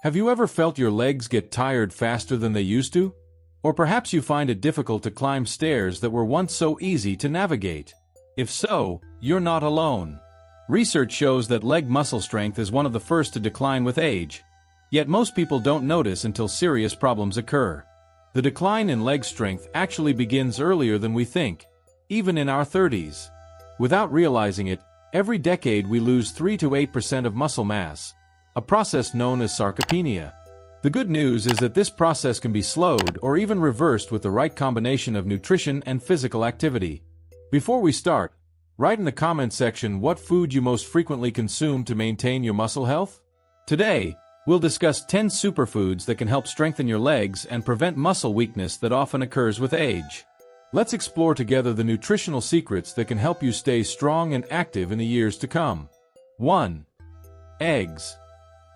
Have you ever felt your legs get tired faster than they used to? Or perhaps you find it difficult to climb stairs that were once so easy to navigate? If so, you're not alone. Research shows that leg muscle strength is one of the first to decline with age. Yet most people don't notice until serious problems occur. The decline in leg strength actually begins earlier than we think, even in our 30s. Without realizing it, every decade we lose 3 to 8% of muscle mass, a process known as sarcopenia. The good news is that this process can be slowed or even reversed with the right combination of nutrition and physical activity. Before we start, write in the comments section what food you most frequently consume to maintain your muscle health. Today, we'll discuss 10 superfoods that can help strengthen your legs and prevent muscle weakness that often occurs with age. Let's explore together the nutritional secrets that can help you stay strong and active in the years to come. 1. Eggs.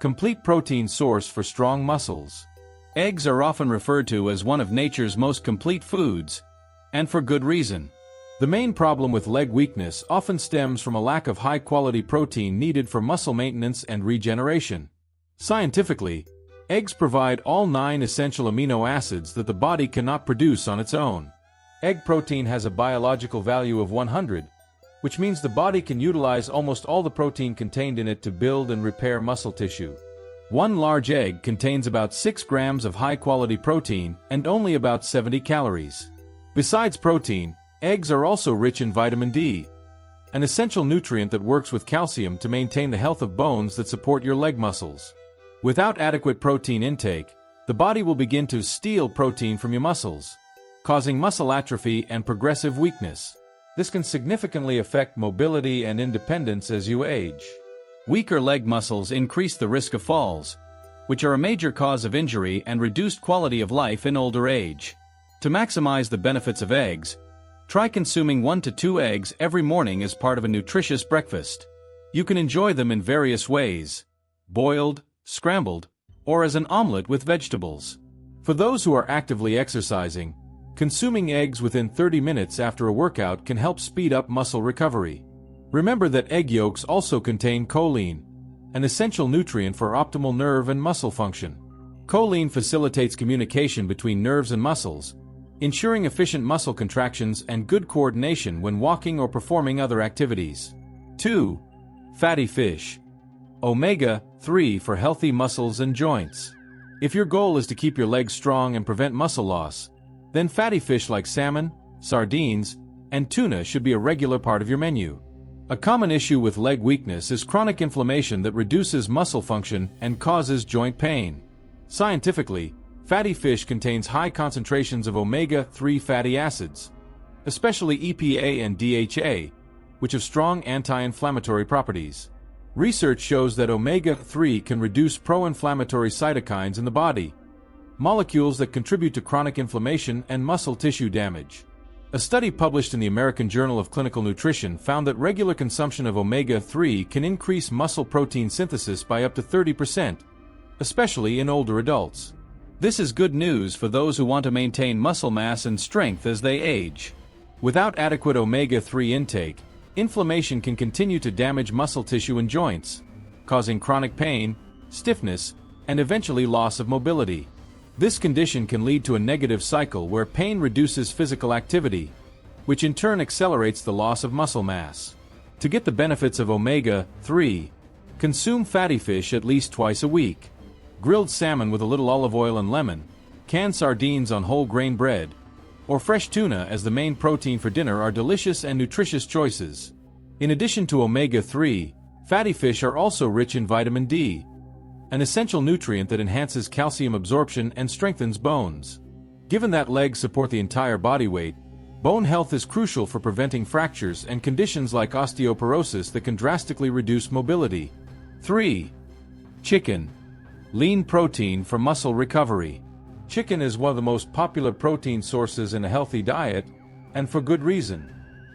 Complete protein source for strong muscles. Eggs are often referred to as one of nature's most complete foods, and for good reason. The main problem with leg weakness often stems from a lack of high-quality protein needed for muscle maintenance and regeneration. Scientifically, eggs provide all 9 essential amino acids that the body cannot produce on its own. Egg protein has a biological value of 100, which means the body can utilize almost all the protein contained in it to build and repair muscle tissue. One large egg contains about 6 grams of high-quality protein and only about 70 calories. Besides protein, eggs are also rich in vitamin D, an essential nutrient that works with calcium to maintain the health of bones that support your leg muscles. Without adequate protein intake, the body will begin to steal protein from your muscles, causing muscle atrophy and progressive weakness. This can significantly affect mobility and independence as you age. Weaker leg muscles increase the risk of falls, which are a major cause of injury and reduced quality of life in older age. To maximize the benefits of eggs, try consuming 1 to 2 eggs every morning as part of a nutritious breakfast. You can enjoy them in various ways: boiled, scrambled, or as an omelet with vegetables. For those who are actively exercising, consuming eggs within 30 minutes after a workout can help speed up muscle recovery. Remember that egg yolks also contain choline, an essential nutrient for optimal nerve and muscle function. Choline facilitates communication between nerves and muscles, ensuring efficient muscle contractions and good coordination when walking or performing other activities. 2. Fatty fish. Omega-3 for healthy muscles and joints. If your goal is to keep your legs strong and prevent muscle loss, then fatty fish like salmon, sardines, and tuna should be a regular part of your menu. A common issue with leg weakness is chronic inflammation that reduces muscle function and causes joint pain. Scientifically, fatty fish contains high concentrations of omega-3 fatty acids, especially EPA and DHA, which have strong anti-inflammatory properties. Research shows that omega-3 can reduce pro-inflammatory cytokines in the body, molecules that contribute to chronic inflammation and muscle tissue damage. A study published in the American Journal of Clinical Nutrition found that regular consumption of omega-3 can increase muscle protein synthesis by up to 30%, especially in older adults. This is good news for those who want to maintain muscle mass and strength as they age. Without adequate omega-3 intake, inflammation can continue to damage muscle tissue and joints, causing chronic pain, stiffness, and eventually loss of mobility. This condition can lead to a negative cycle where pain reduces physical activity, which in turn accelerates the loss of muscle mass. To get the benefits of omega-3, consume fatty fish at least twice a week. Grilled salmon with a little olive oil and lemon, canned sardines on whole grain bread, or fresh tuna as the main protein for dinner are delicious and nutritious choices. In addition to omega-3, fatty fish are also rich in vitamin D, an essential nutrient that enhances calcium absorption and strengthens bones. Given that legs support the entire body weight, bone health is crucial for preventing fractures and conditions like osteoporosis that can drastically reduce mobility. 3. Chicken. Lean protein for muscle recovery. Chicken is one of the most popular protein sources in a healthy diet, and for good reason.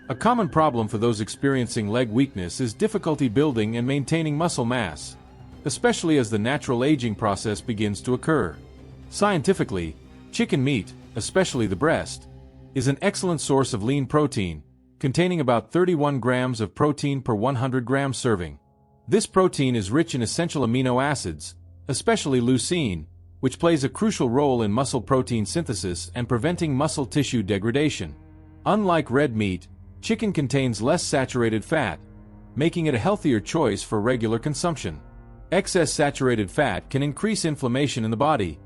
A common problem for those experiencing leg weakness is difficulty building and maintaining muscle mass, especially as the natural aging process begins to occur. Scientifically, chicken meat, especially the breast, is an excellent source of lean protein, containing about 31 grams of protein per 100 gram serving. This protein is rich in essential amino acids, especially leucine, which plays a crucial role in muscle protein synthesis and preventing muscle tissue degradation. Unlike red meat, chicken contains less saturated fat, making it a healthier choice for regular consumption. Excess saturated fat can increase inflammation in the body,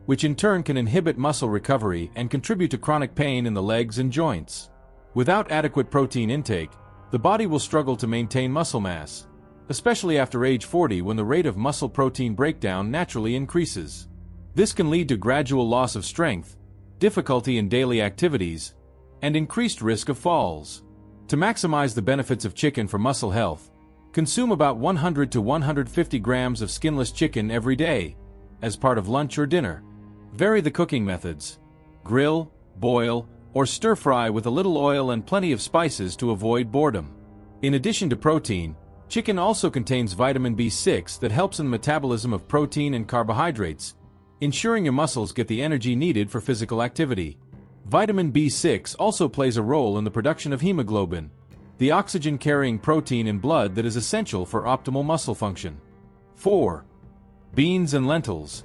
which in turn can inhibit muscle recovery and contribute to chronic pain in the legs and joints. Without adequate protein intake, the body will struggle to maintain muscle mass, especially after age 40 when the rate of muscle protein breakdown naturally increases. This can lead to gradual loss of strength, difficulty in daily activities, and increased risk of falls. To maximize the benefits of chicken for muscle health, consume about 100 to 150 grams of skinless chicken every day, as part of lunch or dinner. Vary the cooking methods. Grill, boil, or stir-fry with a little oil and plenty of spices to avoid boredom. In addition to protein, chicken also contains vitamin B6 that helps in the metabolism of protein and carbohydrates, ensuring your muscles get the energy needed for physical activity. Vitamin B6 also plays a role in the production of hemoglobin, the oxygen-carrying protein in blood that is essential for optimal muscle function. 4. Beans and lentils.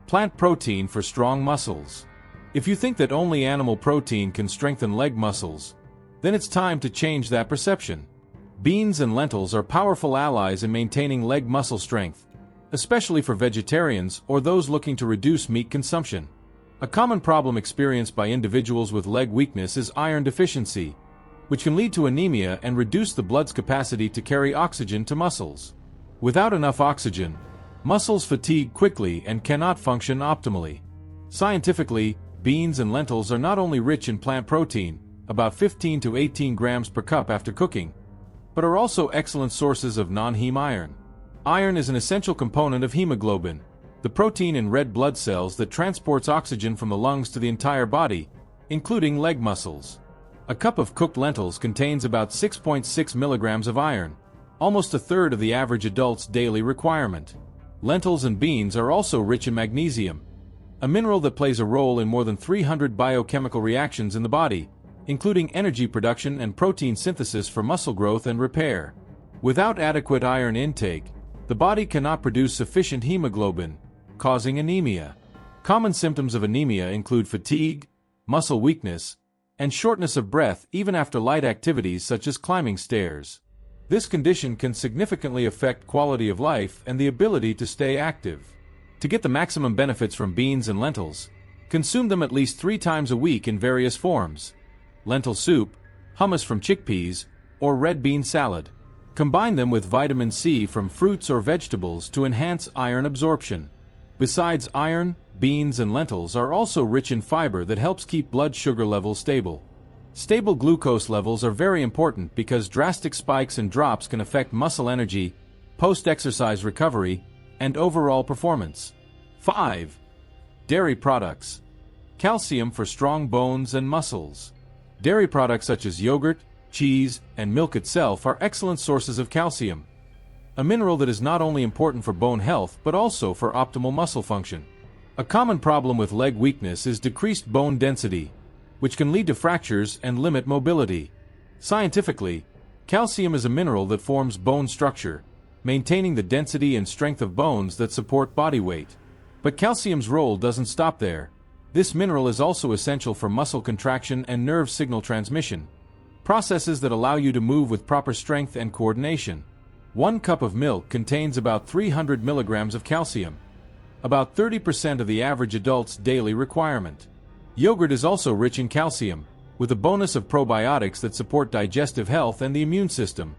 Plant protein for strong muscles. If you think that only animal protein can strengthen leg muscles, then it's time to change that perception. Beans and lentils are powerful allies in maintaining leg muscle strength, especially for vegetarians or those looking to reduce meat consumption. A common problem experienced by individuals with leg weakness is iron deficiency, which can lead to anemia and reduce the blood's capacity to carry oxygen to muscles. Without enough oxygen, muscles fatigue quickly and cannot function optimally. Scientifically, beans and lentils are not only rich in plant protein, about 15 to 18 grams per cup after cooking, but are also excellent sources of non-heme iron. Iron is an essential component of hemoglobin, the protein in red blood cells that transports oxygen from the lungs to the entire body, including leg muscles. A cup of cooked lentils contains about 6.6 milligrams of iron, almost a third of the average adult's daily requirement. Lentils and beans are also rich in magnesium, a mineral that plays a role in more than 300 biochemical reactions in the body, including energy production and protein synthesis for muscle growth and repair. Without adequate iron intake, the body cannot produce sufficient hemoglobin, causing anemia. Common symptoms of anemia include fatigue, muscle weakness, and shortness of breath even after light activities such as climbing stairs. This condition can significantly affect quality of life and the ability to stay active. To get the maximum benefits from beans and lentils, consume them at least 3 times a week in various forms: lentil soup, hummus from chickpeas, or red bean salad. Combine them with vitamin C from fruits or vegetables to enhance iron absorption. Besides iron, beans and lentils are also rich in fiber that helps keep blood sugar levels stable. Stable glucose levels are very important because drastic spikes and drops can affect muscle energy, post-exercise recovery, and overall performance. 5. Dairy products. Calcium for strong bones and muscles. Dairy products such as yogurt, cheese, and milk itself are excellent sources of calcium, a mineral that is not only important for bone health but also for optimal muscle function. A common problem with leg weakness is decreased bone density, which can lead to fractures and limit mobility. Scientifically, calcium is a mineral that forms bone structure, maintaining the density and strength of bones that support body weight. But calcium's role doesn't stop there. This mineral is also essential for muscle contraction and nerve signal transmission, processes that allow you to move with proper strength and coordination. 1 cup of milk contains about 300 milligrams of calcium, about 30% of the average adult's daily requirement. Yogurt is also rich in calcium, with a bonus of probiotics that support digestive health and the immune system,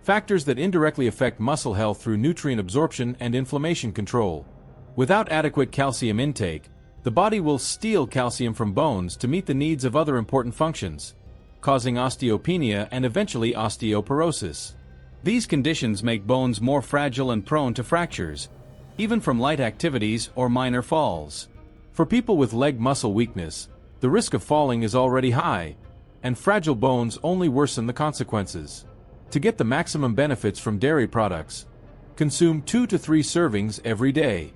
factors that indirectly affect muscle health through nutrient absorption and inflammation control. Without adequate calcium intake, the body will steal calcium from bones to meet the needs of other important functions, causing osteopenia and eventually osteoporosis. These conditions make bones more fragile and prone to fractures, even from light activities or minor falls. For people with leg muscle weakness, the risk of falling is already high, and fragile bones only worsen the consequences. To get the maximum benefits from dairy products, consume 2 to 3 servings every day.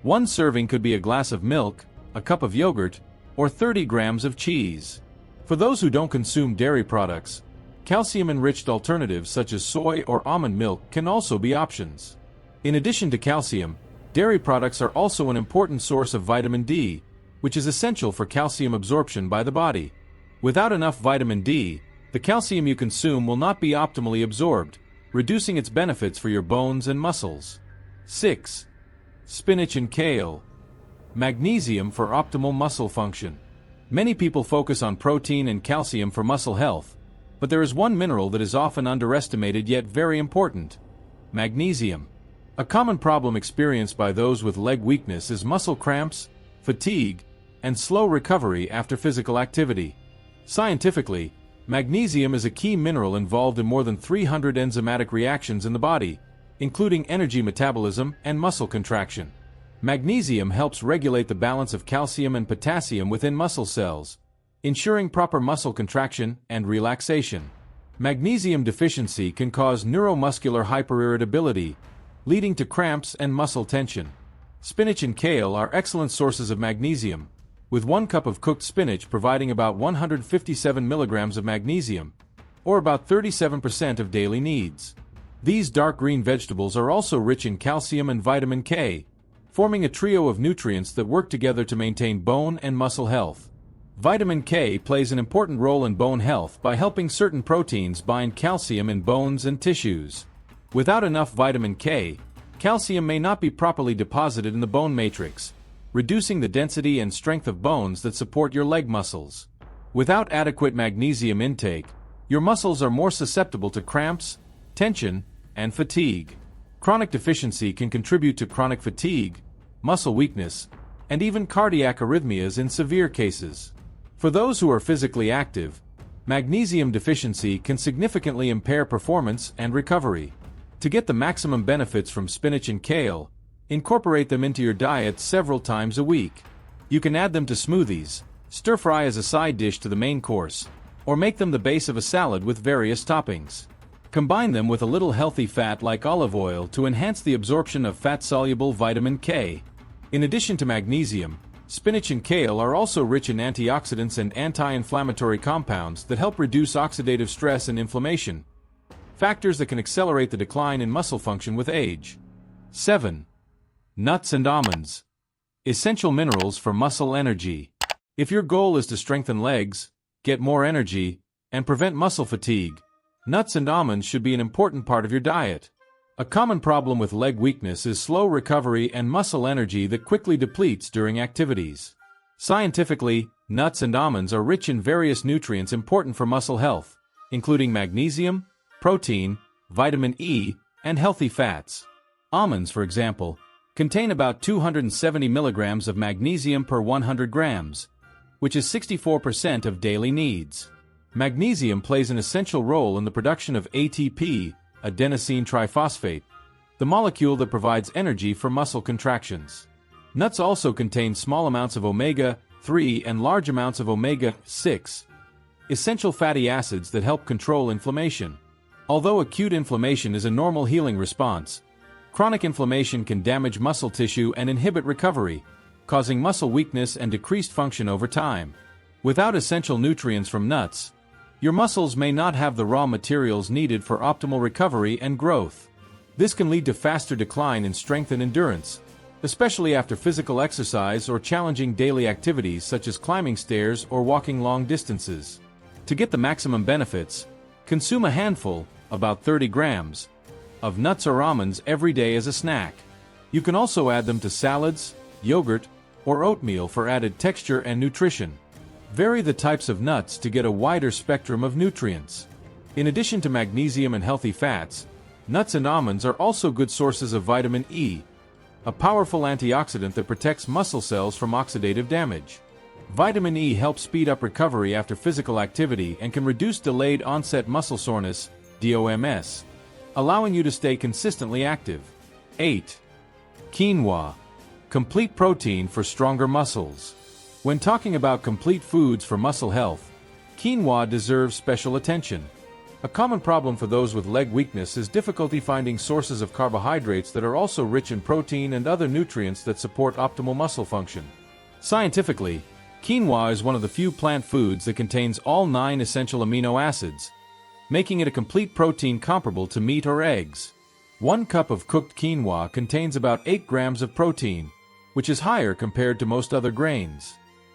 1 serving could be a glass of milk, a cup of yogurt, or 30 grams of cheese. For those who don't consume dairy products, calcium-enriched alternatives such as soy or almond milk can also be options. In addition to calcium, Dairy products are also an important source of vitamin D, which is essential for calcium absorption by the body. Without enough vitamin D, the calcium you consume will not be optimally absorbed, reducing its benefits for your bones and muscles. 6. Spinach and kale. Magnesium for optimal muscle function. Many people focus on protein and calcium for muscle health, but there is one mineral that is often underestimated yet very important: magnesium. A common problem experienced by those with leg weakness is muscle cramps, fatigue, and slow recovery after physical activity. Scientifically, magnesium is a key mineral involved in more than 300 enzymatic reactions in the body, including energy metabolism and muscle contraction. Magnesium helps regulate the balance of calcium and potassium within muscle cells, ensuring proper muscle contraction and relaxation. Magnesium deficiency can cause neuromuscular hyperirritability, leading to cramps and muscle tension. Spinach and kale are excellent sources of magnesium, with 1 cup of cooked spinach providing about 157 milligrams of magnesium, or about 37% of daily needs. These dark green vegetables are also rich in calcium and vitamin K, forming a trio of nutrients that work together to maintain bone and muscle health. Vitamin K plays an important role in bone health by helping certain proteins bind calcium in bones and tissues. Without enough vitamin K, calcium may not be properly deposited in the bone matrix, reducing the density and strength of bones that support your leg muscles. Without adequate magnesium intake, your muscles are more susceptible to cramps, tension, and fatigue. Chronic deficiency can contribute to chronic fatigue, muscle weakness, and even cardiac arrhythmias in severe cases. For those who are physically active, magnesium deficiency can significantly impair performance and recovery. To get the maximum benefits from spinach and kale, incorporate them into your diet several times a week. You can add them to smoothies, stir-fry as a side dish to the main course, or make them the base of a salad with various toppings. Combine them with a little healthy fat like olive oil to enhance the absorption of fat-soluble vitamin K. In addition to magnesium, spinach and kale are also rich in antioxidants and anti-inflammatory compounds that help reduce oxidative stress and inflammation, factors that can accelerate the decline in muscle function with age. 7. Nuts and almonds. Essential minerals for muscle energy. If your goal is to strengthen legs, get more energy, and prevent muscle fatigue, nuts and almonds should be an important part of your diet. A common problem with leg weakness is slow recovery and muscle energy that quickly depletes during activities. Scientifically, nuts and almonds are rich in various nutrients important for muscle health, including magnesium, protein, vitamin E, and healthy fats. Almonds, for example, contain about 270 milligrams of magnesium per 100 grams, which is 64% of daily needs. Magnesium plays an essential role in the production of ATP, adenosine triphosphate, the molecule that provides energy for muscle contractions. Nuts also contain small amounts of omega-3 and large amounts of omega-6, essential fatty acids that help control inflammation. Although acute inflammation is a normal healing response, chronic inflammation can damage muscle tissue and inhibit recovery, causing muscle weakness and decreased function over time. Without essential nutrients from nuts, your muscles may not have the raw materials needed for optimal recovery and growth. This can lead to faster decline in strength and endurance, especially after physical exercise or challenging daily activities such as climbing stairs or walking long distances. To get the maximum benefits, consume a handful, about 30 grams, of nuts or almonds every day as a snack. You can also add them to salads, yogurt, or oatmeal for added texture and nutrition. Vary the types of nuts to get a wider spectrum of nutrients. In addition to magnesium and healthy fats, nuts and almonds are also good sources of vitamin E, a powerful antioxidant that protects muscle cells from oxidative damage. Vitamin E helps speed up recovery after physical activity and can reduce delayed onset muscle soreness, DOMS, allowing you to stay consistently active. 8. Quinoa. Complete protein for stronger muscles. When talking about complete foods for muscle health, quinoa deserves special attention. A common problem for those with leg weakness is difficulty finding sources of carbohydrates that are also rich in protein and other nutrients that support optimal muscle function. Scientifically, quinoa is one of the few plant foods that contains all 9 essential amino acids, making it a complete protein comparable to meat or eggs. 1 cup of cooked quinoa contains about 8 grams of protein, which is higher compared to most other grains.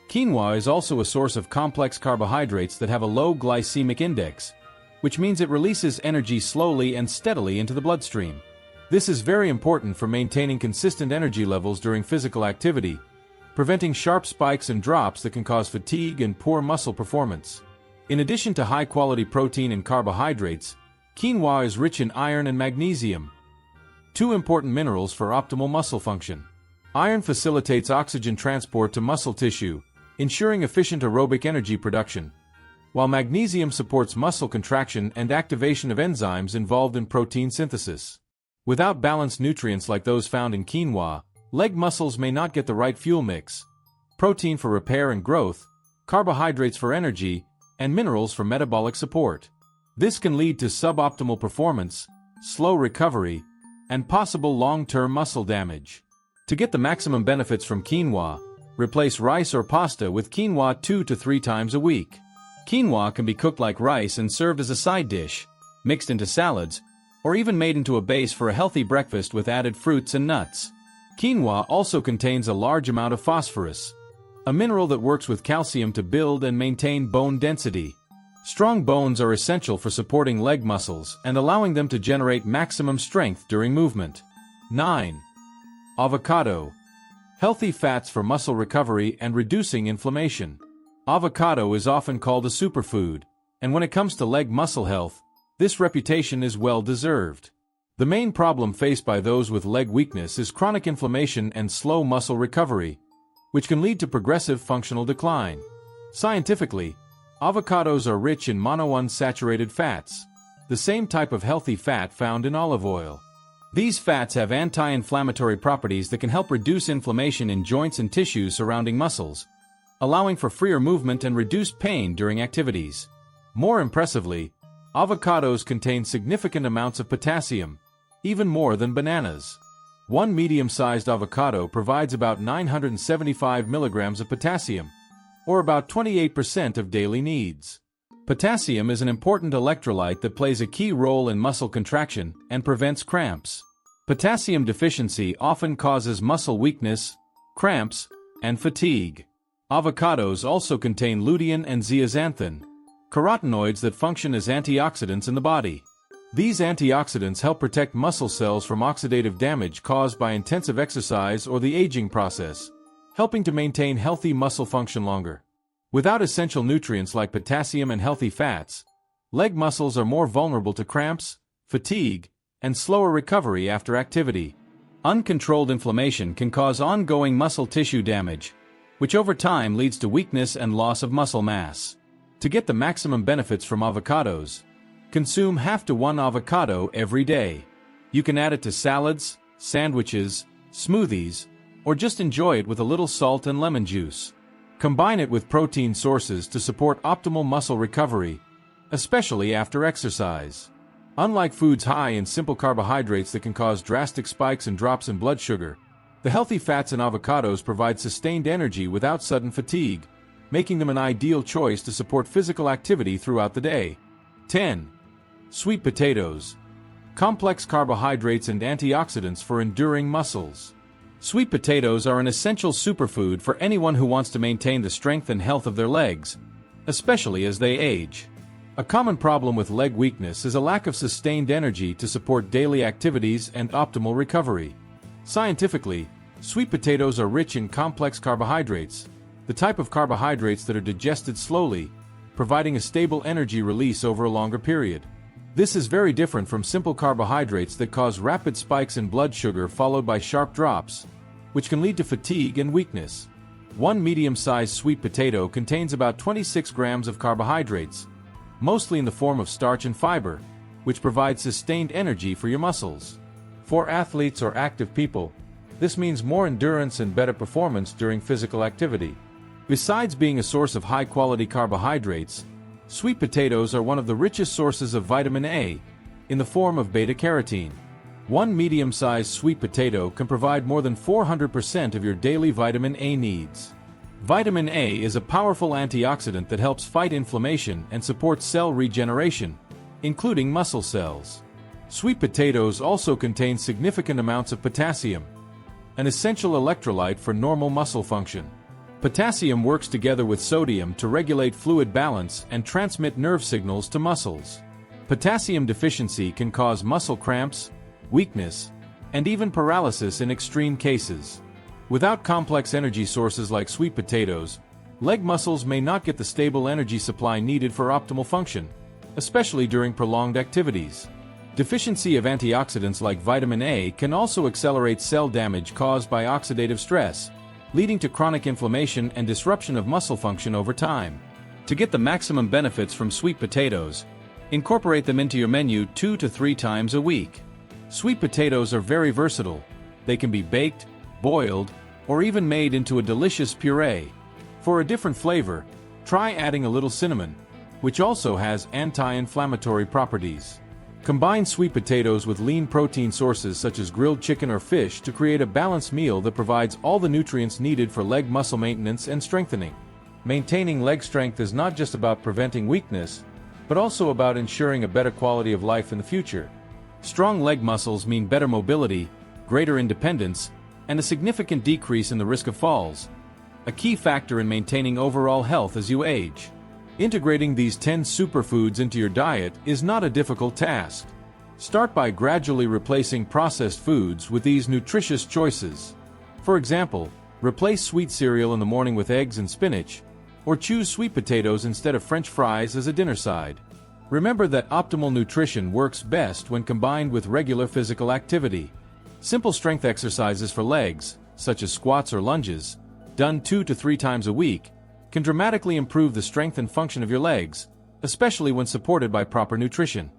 Quinoa is also a source of complex carbohydrates that have a low glycemic index, which means it releases energy slowly and steadily into the bloodstream. This is very important for maintaining consistent energy levels during physical activity, preventing sharp spikes and drops that can cause fatigue and poor muscle performance. In addition to high-quality protein and carbohydrates, quinoa is rich in iron and magnesium, 2 important minerals for optimal muscle function. Iron facilitates oxygen transport to muscle tissue, ensuring efficient aerobic energy production, while magnesium supports muscle contraction and activation of enzymes involved in protein synthesis. Without balanced nutrients like those found in quinoa, leg muscles may not get the right fuel mix: protein for repair and growth, carbohydrates for energy, and minerals for metabolic support. This can lead to suboptimal performance, slow recovery, and possible long-term muscle damage. To get the maximum benefits from quinoa, replace rice or pasta with quinoa 2 to 3 times a week. Quinoa can be cooked like rice and served as a side dish, mixed into salads, or even made into a base for a healthy breakfast with added fruits and nuts. Quinoa also contains a large amount of phosphorus, a mineral that works with calcium to build and maintain bone density. Strong bones are essential for supporting leg muscles and allowing them to generate maximum strength during movement. 9. Avocado. Healthy fats for muscle recovery and reducing inflammation. Avocado is often called a superfood, and when it comes to leg muscle health, this reputation is well-deserved. The main problem faced by those with leg weakness is chronic inflammation and slow muscle recovery, which can lead to progressive functional decline. Scientifically, avocados are rich in monounsaturated fats, the same type of healthy fat found in olive oil. These fats have anti-inflammatory properties that can help reduce inflammation in joints and tissues surrounding muscles, allowing for freer movement and reduced pain during activities. More impressively, avocados contain significant amounts of potassium, even more than bananas. 1 medium-sized avocado provides about 975 milligrams of potassium, or about 28% of daily needs. Potassium is an important electrolyte that plays a key role in muscle contraction and prevents cramps. Potassium deficiency often causes muscle weakness, cramps, and fatigue. Avocados also contain lutein and zeaxanthin, carotenoids that function as antioxidants in the body. These antioxidants help protect muscle cells from oxidative damage caused by intensive exercise or the aging process, helping to maintain healthy muscle function longer. Without essential nutrients like potassium and healthy fats, leg muscles are more vulnerable to cramps, fatigue, and slower recovery after activity. Uncontrolled inflammation can cause ongoing muscle tissue damage, which over time leads to weakness and loss of muscle mass. To get the maximum benefits from avocados, consume half to 1 avocado every day. You can add it to salads, sandwiches, smoothies, or just enjoy it with a little salt and lemon juice. Combine it with protein sources to support optimal muscle recovery, especially after exercise. Unlike foods high in simple carbohydrates that can cause drastic spikes and drops in blood sugar, the healthy fats in avocados provide sustained energy without sudden fatigue, making them an ideal choice to support physical activity throughout the day. 10. Sweet potatoes. Complex carbohydrates and antioxidants for enduring muscles. Sweet potatoes are an essential superfood for anyone who wants to maintain the strength and health of their legs, especially as they age. A common problem with leg weakness is a lack of sustained energy to support daily activities and optimal recovery. Scientifically, sweet potatoes are rich in complex carbohydrates, the type of carbohydrates that are digested slowly, providing a stable energy release over a longer period. This is very different from simple carbohydrates that cause rapid spikes in blood sugar followed by sharp drops, which can lead to fatigue and weakness. 1 medium-sized sweet potato contains about 26 grams of carbohydrates, mostly in the form of starch and fiber, which provides sustained energy for your muscles. For athletes or active people, this means more endurance and better performance during physical activity. Besides being a source of high-quality carbohydrates, sweet potatoes are one of the richest sources of vitamin A, in the form of beta-carotene. 1 medium-sized sweet potato can provide more than 400% of your daily vitamin A needs. Vitamin A is a powerful antioxidant that helps fight inflammation and supports cell regeneration, including muscle cells. Sweet potatoes also contain significant amounts of potassium, an essential electrolyte for normal muscle function. Potassium works together with sodium to regulate fluid balance and transmit nerve signals to muscles. Potassium deficiency can cause muscle cramps, weakness, and even paralysis in extreme cases. Without complex energy sources like sweet potatoes, leg muscles may not get the stable energy supply needed for optimal function, especially during prolonged activities. Deficiency of antioxidants like vitamin A can also accelerate cell damage caused by oxidative stress, leading to chronic inflammation and disruption of muscle function over time. To get the maximum benefits from sweet potatoes, incorporate them into your menu 2 to 3 times a week. Sweet potatoes are very versatile. They can be baked, boiled, or even made into a delicious puree. For a different flavor, try adding a little cinnamon, which also has anti-inflammatory properties. Combine sweet potatoes with lean protein sources such as grilled chicken or fish to create a balanced meal that provides all the nutrients needed for leg muscle maintenance and strengthening. Maintaining leg strength is not just about preventing weakness, but also about ensuring a better quality of life in the future. Strong leg muscles mean better mobility, greater independence, and a significant decrease in the risk of falls, a key factor in maintaining overall health as you age. Integrating these 10 superfoods into your diet is not a difficult task. Start by gradually replacing processed foods with these nutritious choices. For example, replace sweet cereal in the morning with eggs and spinach, or choose sweet potatoes instead of French fries as a dinner side. Remember that optimal nutrition works best when combined with regular physical activity. Simple strength exercises for legs, such as squats or lunges, done 2 to 3 times a week, can dramatically improve the strength and function of your legs, especially when supported by proper nutrition.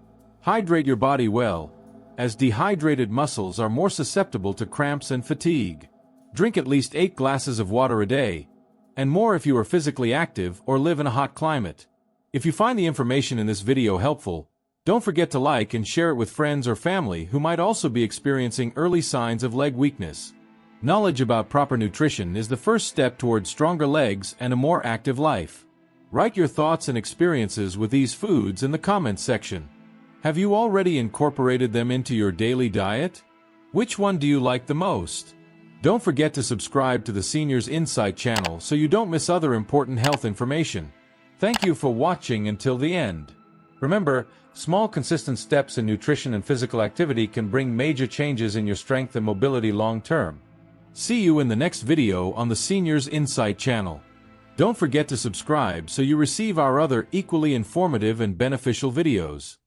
Hydrate your body well, as dehydrated muscles are more susceptible to cramps and fatigue. Drink at least 8 glasses of water a day, and more if you are physically active or live in a hot climate. If you find the information in this video helpful, don't forget to like and share it with friends or family who might also be experiencing early signs of leg weakness. Knowledge about proper nutrition is the first step towards stronger legs and a more active life. Write your thoughts and experiences with these foods in the comments section. Have you already incorporated them into your daily diet? Which one do you like the most? Don't forget to subscribe to the Seniors Insight channel so you don't miss other important health information. Thank you for watching until the end. Remember, small consistent steps in nutrition and physical activity can bring major changes in your strength and mobility long term. See you in the next video on the Seniors Insight channel. Don't forget to subscribe so you receive our other equally informative and beneficial videos.